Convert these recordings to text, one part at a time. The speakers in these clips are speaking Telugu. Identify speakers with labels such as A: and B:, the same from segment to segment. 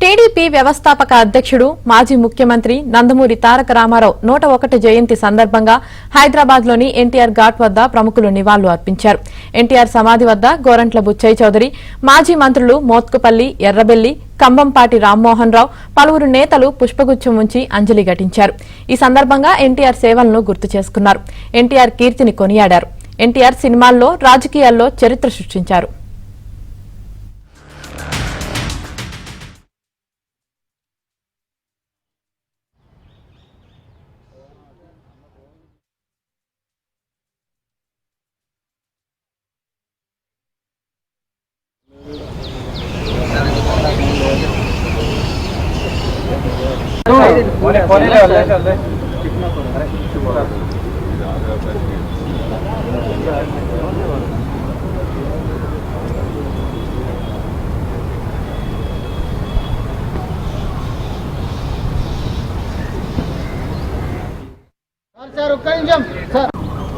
A: టీడీపీ వ్యవస్థాపక అధ్యక్షుడు మాజీ ముఖ్యమంత్రి నందమూరి తారక రామారావు 101 జయంతి సందర్భంగా హైదరాబాద్ లోని ఎన్టీఆర్ ఘాట్ వద్ద ప్రముఖులు నివాళులు అర్పించారు. ఎన్టీఆర్ సమాధి వద్ద గోరంట్ల బుచ్చయ్య చౌదరి, మాజీ మంత్రులు మోత్కుపల్లి, ఎర్రబెల్లి, కంబంపాటి రామ్మోహన్ రావు, పలువురు నేతలు పుష్పగుచ్చం ఉంచి అంజలి ఘటించారు. ఈ సందర్భంగా ఎన్టీఆర్ సేవలను గుర్తు చేసుకున్నారు. ఎన్టీఆర్ కీర్తిని కొనియాడారు. ఎన్టీఆర్ సినిమాల్లో, రాజకీయాల్లో చరిత్ర సృష్టించారు.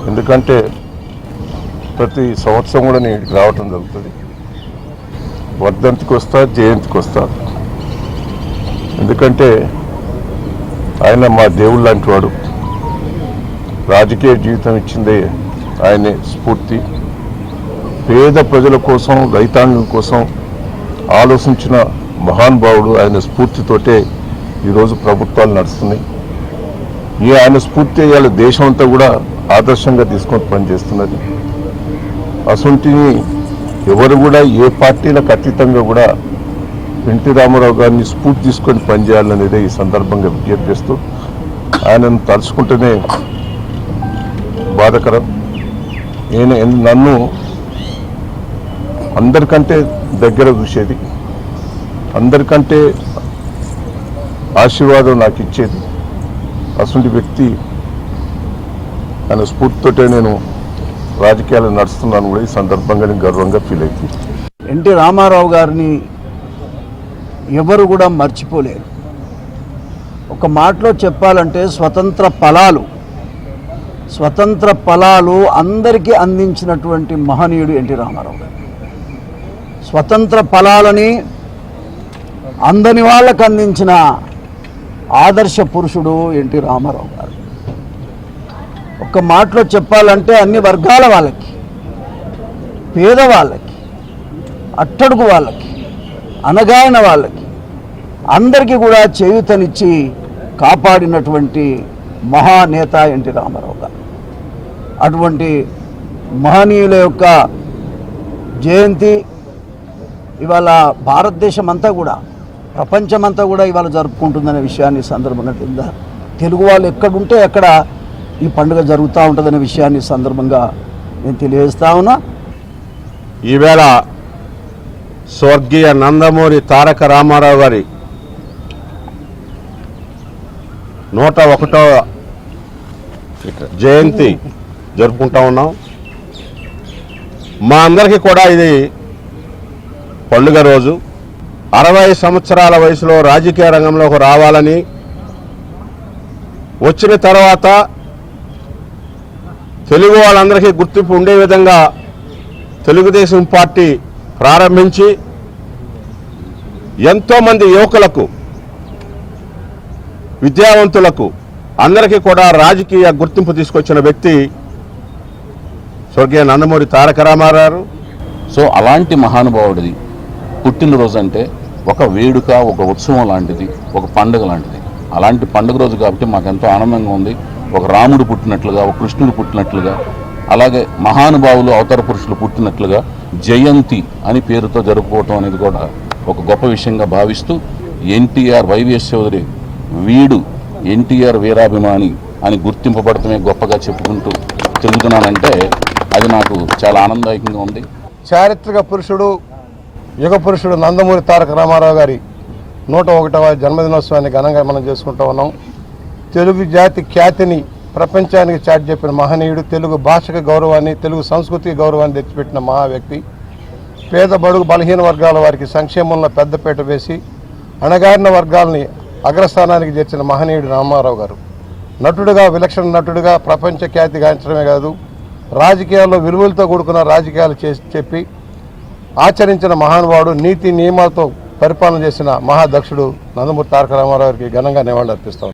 B: ఎందుకంటే ప్రతి సంవత్సరం కూడా నేను రావటం జరుగుతుంది. వర్ధంతికి వస్తా, జయంతికి వస్తా. ఎందుకంటే ఆయన మా దేవుడు లాంటి వాడు. రాజకీయ జీవితం ఇచ్చిందే ఆయనే స్ఫూర్తి. పేద ప్రజల కోసం, రైతాంగం కోసం ఆలోచించిన మహానుభావుడు. ఆయన స్ఫూర్తితోటే ఈరోజు ప్రభుత్వాలు నడుస్తున్నాయి. ఆయన స్ఫూర్తి ఇవాళ దేశం అంతా కూడా ఆదర్శంగా తీసుకొని పనిచేస్తున్నది. అసొంటిని ఎవరు కూడా ఏ పార్టీలకు అతీతంగా కూడా ఎన్టీ రామారావు గారిని స్ఫూర్తి తీసుకొని పనిచేయాలనేదే ఈ సందర్భంగా విజ్ఞప్తి చేస్తూ, ఆయనను తలుచుకుంటేనే బాధకరం. నన్ను అందరికంటే దగ్గర చూసేది, అందరికంటే ఆశీర్వాదం నాకు ఇచ్చేది అసలు వ్యక్తి. ఆయన స్ఫూర్తితోటే నేను రాజకీయాలు నడుస్తున్నాను కూడా ఈ సందర్భంగా నేను గర్వంగా ఫీల్ అవుతుంది.
C: ఎన్టీ రామారావు గారిని ఎవరు కూడా మర్చిపోలేరు. ఒక మాటలో చెప్పాలంటే స్వతంత్ర ఫలాలు అందరికీ అందించినటువంటి మహనీయుడు ఎన్టీ రామారావు గారు. స్వతంత్ర ఫలాలని అందని వాళ్ళకు అందించిన ఆదర్శ పురుషుడు ఎన్టీ రామారావు గారు. ఒక మాటలో చెప్పాలంటే అన్ని వర్గాల వాళ్ళకి, పేదవాళ్ళకి, అట్టడుగు వాళ్ళకి, అనగాయన వాళ్ళకి అందరికీ కూడా చేయూతనిచ్చి కాపాడినటువంటి మహానేత ఎన్టీ రామారావు గారు. అటువంటి మహనీయుల యొక్క జయంతి ఇవాళ భారతదేశం అంతా కూడా, ప్రపంచమంతా కూడా ఇవాళ జరుపుకుంటుందనే విషయాన్ని సందర్భంగా తెలుగు వాళ్ళు ఎక్కడుంటే అక్కడ ఈ పండుగ జరుగుతూ ఉంటుందనే విషయాన్ని సందర్భంగా నేను తెలియజేస్తా ఉన్నా.
D: ఈవేళ స్వర్గీయ నందమూరి తారక రామారావు గారి 101వ జయంతి జరుపుకుంటా ఉన్నాం. మా అందరికీ కూడా ఇది పండుగ రోజు. 60 సంవత్సరాల వయసులో రాజకీయ రంగంలోకి రావాలని, వచ్చిన తర్వాత తెలుగు వాళ్ళందరికీ గుర్తింపు ఉండే విధంగా తెలుగుదేశం పార్టీ ప్రారంభించి ఎంతోమంది యువకులకు, విద్యావంతులకు అందరికీ కూడా రాజకీయ గుర్తింపు తీసుకొచ్చిన వ్యక్తి స్వర్గీయ నందమూరి తారక రామారావు.
E: సో అలాంటి మహానుభావుడిది పుట్టినరోజు అంటే ఒక వేడుక, ఒక ఉత్సవం లాంటిది, ఒక పండుగ లాంటిది. అలాంటి పండుగ రోజు కాబట్టి మాకెంతో ఆనందంగా ఉంది. ఒక రాముడు పుట్టినట్లుగా, ఒక కృష్ణుడు పుట్టినట్లుగా, అలాగే మహానుభావులు, అవతార పురుషులు పుట్టినట్లుగా జయంతి అని పేరుతో జరుపుకోవటం అనేది కూడా ఒక గొప్ప విషయంగా భావిస్తూ, ఎన్టీఆర్ వైవిఎస్ చౌదరి వీడు ఎన్టీఆర్ వీరాభిమాని అని గుర్తింపబడటమే గొప్పగా చెప్పుకుంటూ తిరుగుతున్నానంటే అది నాకు చాలా ఆనందదాయకంగా ఉంది.
B: చారిత్రక పురుషుడు, యుగ పురుషుడు నందమూరి తారక రామారావు గారి 101వ జన్మదినోత్సవాన్ని ఘనంగా మనం చేసుకుంటూ ఉన్నాం. తెలుగు జాతి ఖ్యాతిని ప్రపంచానికి చాటి చెప్పిన మహనీయుడు, తెలుగు భాషకు గౌరవాన్ని, తెలుగు సంస్కృతికి గౌరవాన్ని తెచ్చిపెట్టిన మహా వ్యక్తి. పేద బడుగు బలహీన వర్గాల వారికి సంక్షేమంలో పెద్దపీట వేసి అణగారిన వర్గాలని అగ్రస్థానానికి చేర్చిన మహనీయుడు రామారావు గారు. నటుడుగా, విలక్షణ నటుడుగా ప్రపంచ ఖ్యాతి గాంచడమే కాదు, రాజకీయాల్లో విలువలతో కూడుకున్న రాజకీయాలు చెప్పి ఆచరించిన మహానుభావుడు. నీతి నియమాలతో
F: పరిపాలన చేసిన మహాదక్షుడు నందమూరి తారక రామారావు గారికి ఘనంగా నివాళులు అర్పిస్తాం.